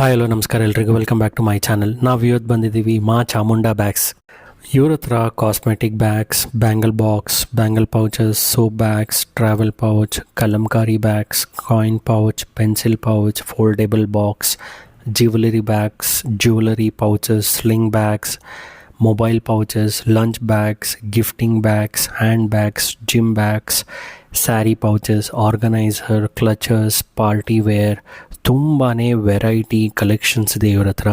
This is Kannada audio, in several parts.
ಹಾಯ್ ಹಲೋ ನಮಸ್ಕಾರ ಎಲ್ರಿಗೂ welcome back to my channel. ನಾವು ಇವತ್ತು ಬಂದಿದ್ದೀವಿ ಮಾ ಚಾಮುಂಡಾ ಬ್ಯಾಗ್ಸ್. ಇವ್ರ ಹತ್ರ cosmetic bags, bangle box, bangle pouches, soap bags, travel pouch, kalamkari bags, coin pouch, pencil pouch, foldable box, jewellery bags, jewellery pouches, sling bags, mobile pouches, lunch bags, gifting bags, hand bags, gym bags, sari pouches, organiser, clutches, party wear, ತುಂಬಾ ವೆರೈಟಿ ಕಲೆಕ್ಷನ್ಸ್ ಇದೆ ಇವ್ರ ಹತ್ರ.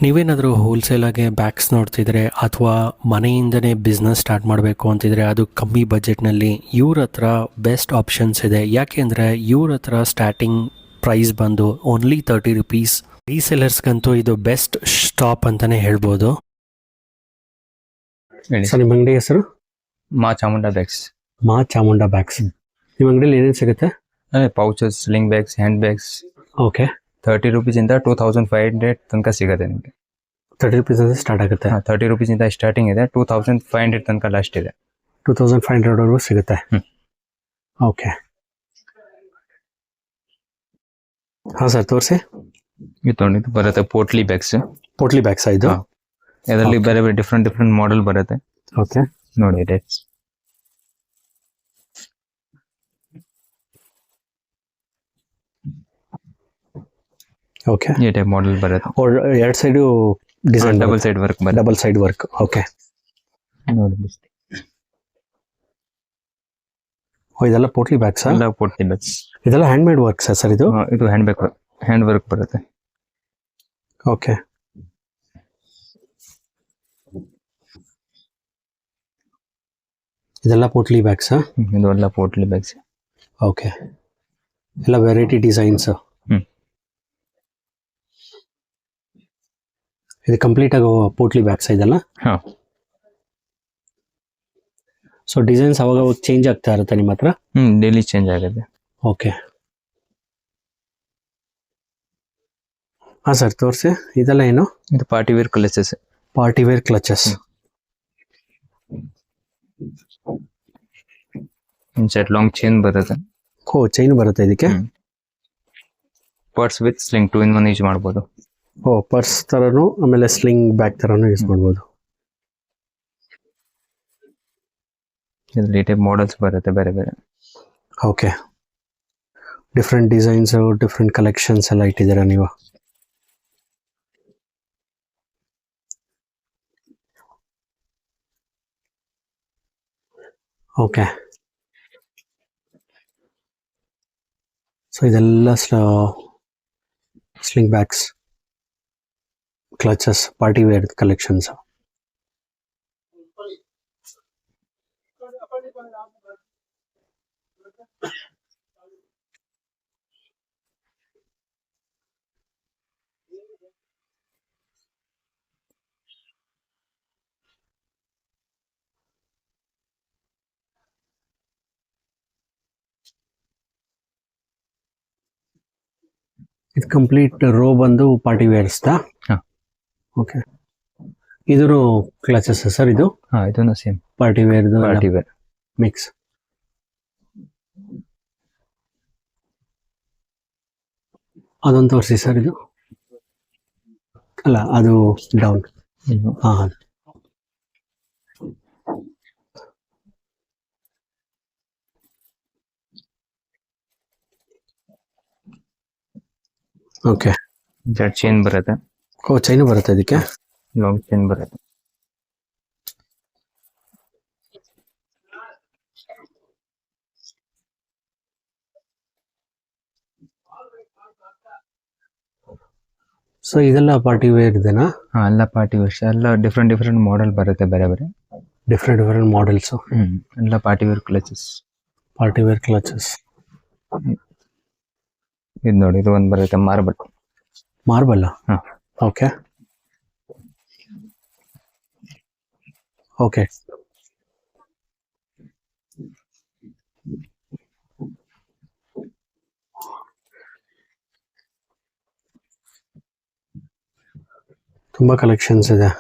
ನೀವೇನಾದರೂ ಹೋಲ್ಸೇಲಾಗೆ ಬ್ಯಾಗ್ಸ್ ನೋಡ್ತಿದ್ರೆ ಅಥವಾ ಮನೆಯಿಂದನೇ ಬಿಸ್ನೆಸ್ ಸ್ಟಾರ್ಟ್ ಮಾಡಬೇಕು ಅಂತಿದ್ರೆ ಅದು ಕಮ್ಮಿ ಬಜೆಟ್ನಲ್ಲಿ ಇವ್ರ ಹತ್ರ ಬೆಸ್ಟ್ ಆಪ್ಷನ್ಸ್ ಇದೆ. ಯಾಕೆಂದರೆ ಇವ್ರ ಹತ್ರ ಸ್ಟಾರ್ಟಿಂಗ್ ಪ್ರೈಸ್ ಬಂದು ಓನ್ಲಿ 30 rupees. ರೀಸೆಲರ್ಸ್ಗಂತೂ ಇದು ಬೆಸ್ಟ್ ಸ್ಟಾಪ್ ಅಂತಲೇ ಹೇಳ್ಬೋದು. ಸರ್, ನಿಮ್ಮ ಅಂಗಡಿ ಹೆಸರು? ಮಾ ಚಾಮುಂಡಾ ಬ್ಯಾಗ್ಸ್. ಮಾ ಚಾಮುಂಡಾ ಬ್ಯಾಗ್ಸ್. ನಿಮ್ಮ ಅಂಗಡಿಯಲ್ಲಿ ಏನೇನು ಸಿಗುತ್ತೆ? Pouches, sling bags, hand bags. Okay. 30 ರೂಪೀಸಿಂದ 2500 ತನಕ ಸಿಗುತ್ತೆ ನಿಮಗೆ. 30 rupees ಅಂತ ಸ್ಟಾರ್ಟ್ ಆಗುತ್ತೆ? 30 ರೂಪೀಸಿಂದ ಸ್ಟಾರ್ಟಿಂಗ್ ಇದೆ, 2500 ತನಕ ಲಾಸ್ಟ್ ಇದೆ. 2500 ಸಿಗುತ್ತೆ. ಓಕೆ. ಹಾಂ ಸರ್, ತೋರಿಸಿ. ಇದು ಬರುತ್ತೆ ಪೋಟ್ಲಿ ಬ್ಯಾಗ್ಸ್. ಪೋಟ್ಲಿ ಬ್ಯಾಗ್ಸ್ ಇದು? ಇದರಲ್ಲಿ ಬೇರೆ ಬೇರೆ ಡಿಫ್ರೆಂಟ್ ಮಾಡೆಲ್ ಬರುತ್ತೆ. ಓಕೆ, ನೋಡಿ ಇದೆ. ಓಕೆ, ಈ ಟೈಪ್ ಮಾಡೆಲ್ ಬರುತ್ತೆ. ಎರಡು side design, double side work ಬರುತ್ತೆ. Double side work. ಓಕೆ, ನೋಡಿ ಇದೆಲ್ಲ ಪೋಟ್ಲಿ ಬ್ಯಾಗ್ಸ್? ಎಲ್ಲ ಪೋಟ್ಲಿ ಬ್ಯಾಗ್ಸ್. ಇದೆಲ್ಲ ಹ್ಯಾಂಡ್ ಮೇಡ್ ವರ್ಕ್ಸ್ ಸರ್? ಇದು ಇದು ಹ್ಯಾಂಡ್ ವರ್ಕ್ ಬರುತ್ತೆ. ಓಕೆ. ಇದೆಲ್ಲ ಪೋಟ್ಲಿ ಬ್ಯಾಗ್ಸ್? ಇದೆಲ್ಲ ಪೋಟ್ಲಿ ಬ್ಯಾಗ್ಸ್. ಓಕೆ, ಎಲ್ಲ ವೆರೈಟಿ ಡಿಸೈನ್ಸ್. ಇದು ಕಂಪ್ಲೀಟ್ ಆಗಿ ಪೋಟ್ಲಿ ಬ್ಯಾಗ್ಸ್ ಇದೆಲ್ಲ? ಹಾಂ. ಸೊ ಡಿಸೈನ್ಸ್ ಅವಾಗ ಚೇಂಜ್ ಆಗ್ತಾ ಇರುತ್ತೆ ನಿಮ್ಮ ಹತ್ರ? ಡೈಲಿ ಚೇಂಜ್ ಆಗುತ್ತೆ. ಓಕೆ. ಹಾಂ ಸರ್, ತೋರಿಸಿ. ಇದೆಲ್ಲ ಏನು? ಇದು party wear clutches. Party wear clutches. Inside long chain ಬರುತ್ತೆ. ಓ, ಚೈನ್ ಬರುತ್ತೆ ಇದಕ್ಕೆ? Purse with sling 2 in 1 use ಮಾಡ್ಬೋದು. ಓ, ಪರ್ಸ್ ಥರನೂ ಆಮೇಲೆ ಸ್ಲಿಂಗ್ ಬ್ಯಾಗ್ ಥರನೂ ಯೂಸ್ ಮಾಡ್ಬೋದು. ಇದರಲ್ಲಿ ಟೈಪ್ ಮಾಡೆಲ್ಸ್ ಬರುತ್ತೆ ಬೇರೆ ಬೇರೆ. Okay. Different designs, different collections ಎಲ್ಲ ಇಟ್ಟಿದ್ದೀರಾ ನೀವು? ಓಕೆ. ಸೊ ಇದೆಲ್ಲ sling bags, clutches, party wear collections. ಇದು ಕಂಪ್ಲೀಟ್ ರೋ ಬಂದು ಪಾರ್ಟಿ ವೇರ್ಸ್ತಾ? ಹಾಂ. ಓಕೆ. ಇದೂ ಕ್ಲಚಸ್ ಸರ್? ಇದು ಇದನ್ನು ಸೇಮ್ ಪಾರ್ಟಿ ವೇರ್ ಮಿಕ್ಸ್. ಅದೊಂದು ತೋರಿಸಿ ಸರ್. ಇದು ಅಲ್ಲ, ಅದು ಡೌನ್. ಹಾಂ. ಓಕೆ. ಚೈನ್ ಬರುತ್ತೆ. ಓ, ಚೈನು ಬರುತ್ತೆ ಇದಕ್ಕೆ? ಲಾಂಗ್ ಚೈನ್ ಬರುತ್ತೆ. ಸೊ ಇದೆಲ್ಲ ಪಾರ್ಟಿ ವೇರ್ ಇದೆನಾ? ಎಲ್ಲ ಪಾರ್ಟಿ ವೇರ್ಸ್. ಎಲ್ಲ ಡಿಫ್ರೆಂಟ್ ಮಾಡೆಲ್ ಬರುತ್ತೆ ಬೇರೆ ಬೇರೆ. Different models. ಎಲ್ಲ party wear clutches. Party wear clutches. ಇದು ನೋಡಿ, ಇದು ಒಂದು ಬರುತ್ತೆ ಮಾರ್ಬಲ್. ಮಾರ್ಬಲ್? ಹಾಂ. ಓಕೆ. ಓಕೆ. ತುಂಬ ಕಲೆಕ್ಷನ್ಸ್ ಇದೆ.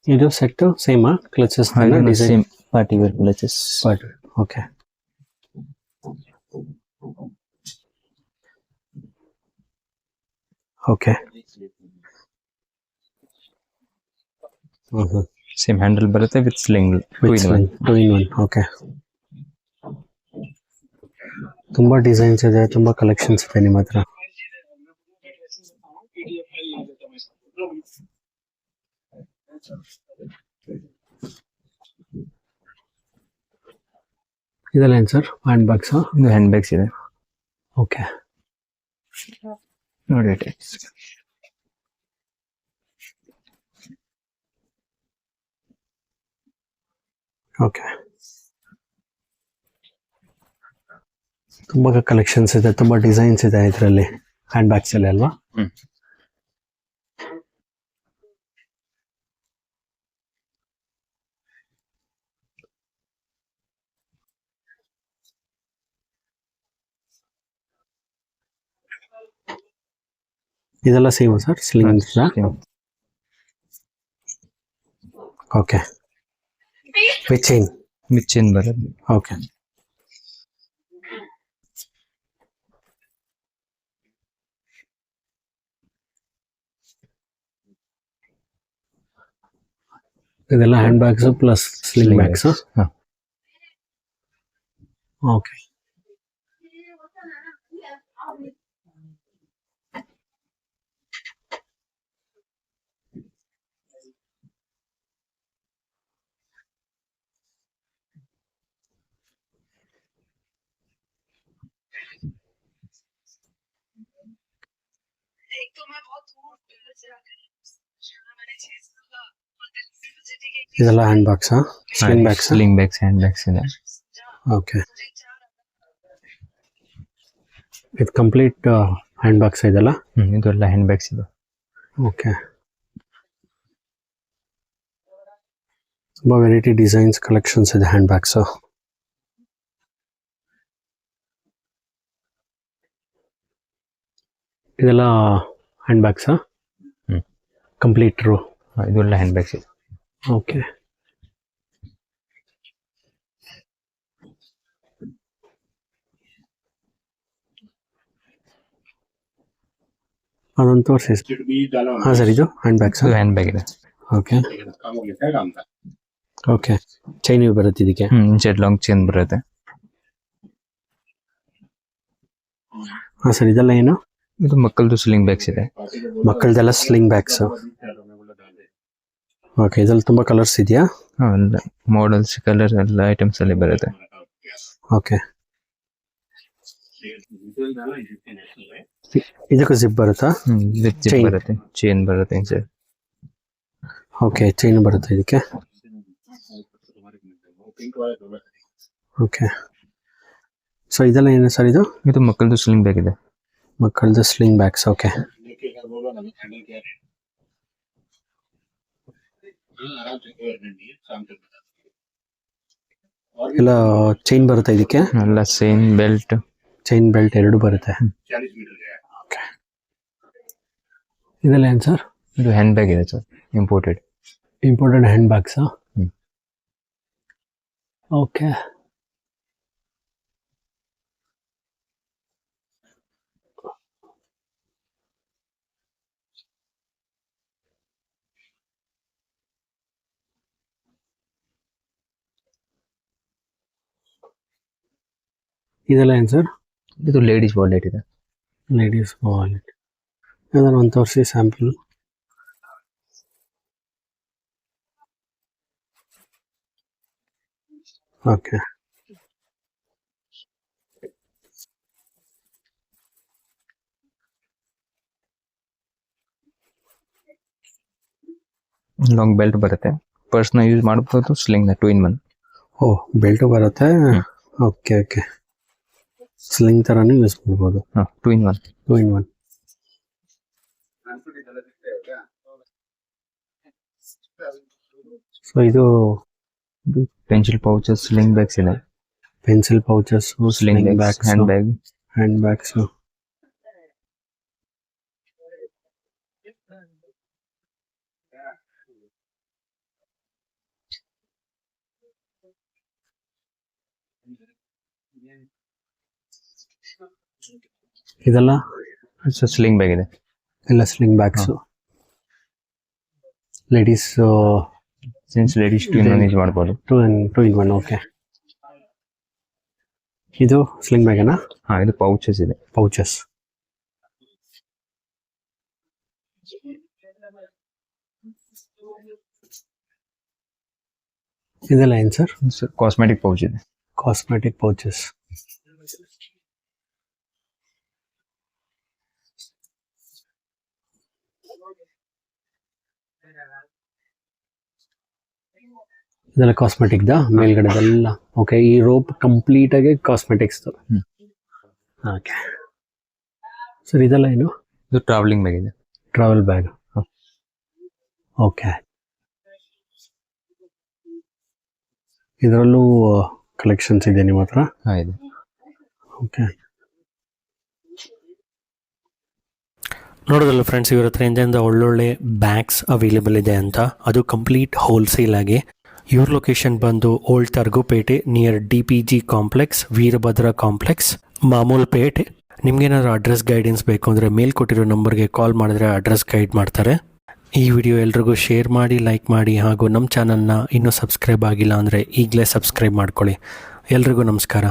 ಇದು ಸೆಟ್ ಸೇಮಾ clutches? Same party wear clutches. Okay. Okay. Same handle ಬರುತ್ತೆ with sling. Two in one. Okay. ತುಂಬ ಡಿಸೈನ್ಸ್ ಇದೆ, ತುಂಬ ಕಲೆಕ್ಷನ್ಸ್ ಇದೆ ನಿಮ್ಮ ಹತ್ರ. ಇದೆಲ್ಲ ಏನು ಸರ್? ಹ್ಯಾಂಡ್ ಬ್ಯಾಗ್ಸಾ? ಇದು ಹ್ಯಾಂಡ್ ಬ್ಯಾಗ್ಸ್ ಇದೆ ಓಕೆ. ನೋಡಿ. ಓಕೆ. ತುಂಬ ಕಲೆಕ್ಷನ್ಸ್ ಇದೆ, ತುಂಬ ಡಿಸೈನ್ಸ್ ಇದೆ ಇದರಲ್ಲಿ ಹ್ಯಾಂಡ್ ಬ್ಯಾಗ್ಸ್ ಅಲ್ಲಿ ಅಲ್ವಾ? ಇದೆಲ್ಲ same sir? Sling? Okay. With chain ಬರುತ್ತೆ. ಓಕೆ. ಇದೆಲ್ಲ hand bags plus sling bags. Okay. ಇದೆಲ್ಲ ಹ್ಯಾಂಡ್ ಬ್ಯಾಗ್ಸಾ? Sling bags? Sling bags, hand bags ಇದೆ. ಓಕೆ. ಇದು ಕಂಪ್ಲೀಟ್ ಹ್ಯಾಂಡ್ ಬ್ಯಾಗ್ಸ್ ಇದೆಲ್ಲ? ಇದೆಲ್ಲ ಹ್ಯಾಂಡ್ ಬ್ಯಾಗ್ಸ್ ಇದೆ. ಓಕೆ. ತುಂಬ ವೆರೈಟಿ ಡಿಸೈನ್ಸ್ ಕಲೆಕ್ಷನ್ಸ್ ಇದೆ ಹ್ಯಾಂಡ್ ಬ್ಯಾಗ್ಸು. ಇದೆಲ್ಲ ಹ್ಯಾಂಡ್ ಬ್ಯಾಗ್ಸಾ? Complete row? ಇದೆಲ್ಲ ಹ್ಯಾಂಡ್ ಬ್ಯಾಗ್ಸ್ ಇದೆ. ಓಕೆ. ಅದೊಂದು ತೋರಿಸಿ. ಹಾಂ ಸರ್, ಇದು ಹ್ಯಾಂಡ್ ಬ್ಯಾಗ್ಸ್? ಹ್ಯಾಂಡ್ ಬ್ಯಾಗ್ ಇದೆ. ಓಕೆ. ಓಕೆ. ಚೈನ್ ಬರುತ್ತೆ ಇದಕ್ಕೆ? ಇನ್ಸೈಡ್ ಲಾಂಗ್ ಚೈನ್ ಬರುತ್ತೆ. ಹಾಂ ಸರ್, ಇದೆಲ್ಲ ಏನು? ಇದು ಮಕ್ಕಳದು ಸ್ಲಿಂಗ್ ಬ್ಯಾಗ್ಸ್ ಇದೆ. ಮಕ್ಕಳದೆಲ್ಲ ಸ್ಲಿಂಗ್ ಬ್ಯಾಗ್ಸ್. ಓಕೆ. ಇದ್ರಲ್ಲಿ ತುಂಬ ಕಲರ್ಸ್ ಇದೆಯಾ? ಮಾಡಲ್ಸ್, ಕಲರ್ ಎಲ್ಲ ಐಟಮ್ಸ್ ಅಲ್ಲಿ ಬರುತ್ತೆ. ಓಕೆ. ಇದಕ್ಕೂ ಜಿಪ್ ಬರುತ್ತಾ? ಜಿಪ್ ಬರುತ್ತೆ, ಚೈನ್ ಬರುತ್ತೆ ಇನ್ಸೈಡ್. ಓಕೆ. ಚೈನ್ ಬರುತ್ತೆ ಇದಕ್ಕೆ? ಓಕೆ. ಸೊ ಇದೆಲ್ಲ ಏನು ಸರ್ ಇದು? ಇದು ಮಕ್ಕಳದು ಸ್ಲಿಂಗ್ ಬ್ಯಾಗ್ ಇದೆ. ಮಕ್ಕಳದು ಸ್ಲಿಂಗ್ ಬ್ಯಾಗ್ಸ್. ಓಕೆ. ಎಲ್ಲ ಚೈನ್ ಬರುತ್ತೆ ಇದಕ್ಕೆ? ಎಲ್ಲ ಚೈನ್ ಬೆಲ್ಟ್ ಎರಡು ಬರುತ್ತೆ. ಓಕೆ. ಇದೆಲ್ಲ ಏನು ಸರ್? ಇದು ಹ್ಯಾಂಡ್ ಬ್ಯಾಗ್ ಇದೆ ಸರ್, ಇಂಪೋರ್ಟೆಡ್ ಹ್ಯಾಂಡ್ ಬ್ಯಾಗ್ಸಾ? ಓಕೆ. ಇದೆಲ್ಲ ಏನು ಸರ್? ಇದು ಲೇಡೀಸ್ ವಾಲೆಟ್ ಇದೆ. Ladies wallet. ಅದನ್ನು ಒಂದು ತೋರಿಸಿ ಸ್ಯಾಂಪಲ್. ಓಕೆ. ಲಾಂಗ್ ಬೆಲ್ಟ್ ಬರುತ್ತೆ, ಪರ್ಸ್ನ ಯೂಸ್ ಮಾಡಬಹುದು. Sling 2 in 1. ಓ, ಬೆಲ್ಟು ಬರುತ್ತೆ. ಓಕೆ. ಓಕೆ. ಸ್ಲಿಂಗ್ ಥರನೂ ಯೂಸ್ ಮಾಡ್ಬೋದು. 2 in 1. 2 in 1. ಸೊ ಇದು ಪೆನ್ಸಿಲ್ ಪೌಚಸ್, ಸ್ಲಿಂಗ್ ಬ್ಯಾಗ್ಸ್ ಇದೆ. Pencil pouches, sling bags, hand bags. ಇದೆಲ್ಲ ಸ್ಲಿಂಗ್ ಬ್ಯಾಗ್ ಇದೆ. ಎಲ್ಲ sling bags. Ladies since ladies 2 in 1 use ಮಾಡ್ಬೋದು. 2 in 1. ಓಕೆ. ಇದು ಸ್ಲಿಂಗ್ ಬ್ಯಾಗೇನಾ? ಹಾ, ಇದು ಪೌಚಸ್ ಇದೆ. ಪೌಚಸ್. ಇದೆಲ್ಲ ಏನು ಸರ್? ಕಾಸ್ಮೆಟಿಕ್ ಪೌಚ್ ಇದೆ. Cosmetic pouches. ಇದೆಲ್ಲ ಕಾಸ್ಮೆಟಿಕ್ದಾ ಮೇಲ್ಗಡೆದೆಲ್ಲ? ಓಕೆ. ಈ ರೋಪ್ ಕಂಪ್ಲೀಟ್ ಆಗಿ ಕಾಸ್ಮೆಟಿಕ್ಸ್. Okay sir. ಇದೆಲ್ಲ ಏನು? ಇದು ಟ್ರಾವೆಲಿಂಗ್ ಬ್ಯಾಗ್ ಇದೆ. Travel bag. ಓಕೆ. ಇದರಲ್ಲೂ ಕಲೆಕ್ಷನ್ಸ್ ಇದೆ ನಿಮ್ಮ ಹತ್ರ? ಹಾ, ಇದೆ. ಓಕೆ. ನೋಡೋದಲ್ಲ ಫ್ರೆಂಡ್ಸ್, ಇವ್ರ ಹತ್ರ ಇಂದ ಒಳ್ಳೊಳ್ಳೆ ಬ್ಯಾಗ್ಸ್ ಅವೈಲೇಬಲ್ ಇದೆ ಅಂತ. ಅದು ಕಂಪ್ಲೀಟ್ ಹೋಲ್ಸೇಲ್ ಆಗಿ. ಇವ್ರ ಲೊಕೇಶನ್ ಬಂದು old Taragupet near DPG complex, Veerabhadra complex, Mamulpet. ನಿಮ್ಗೇನಾದ್ರು ಅಡ್ರೆಸ್ ಗೈಡೆನ್ಸ್ ಬೇಕು ಅಂದರೆ ಮೇಲ್ ಕೊಟ್ಟಿರೋ ನಂಬರ್ಗೆ ಕಾಲ್ ಮಾಡಿದ್ರೆ ಅಡ್ರೆಸ್ ಗೈಡ್ ಮಾಡ್ತಾರೆ. ಈ ವಿಡಿಯೋ ಎಲ್ರಿಗೂ ಶೇರ್ ಮಾಡಿ, ಲೈಕ್ ಮಾಡಿ, ಹಾಗೂ ನಮ್ಮ ಚಾನಲ್ನ ಇನ್ನೂ ಸಬ್ಸ್ಕ್ರೈಬ್ ಆಗಿಲ್ಲ ಅಂದರೆ ಈಗಲೇ ಸಬ್ಸ್ಕ್ರೈಬ್ ಮಾಡ್ಕೊಳ್ಳಿ. ಎಲ್ರಿಗೂ ನಮಸ್ಕಾರ.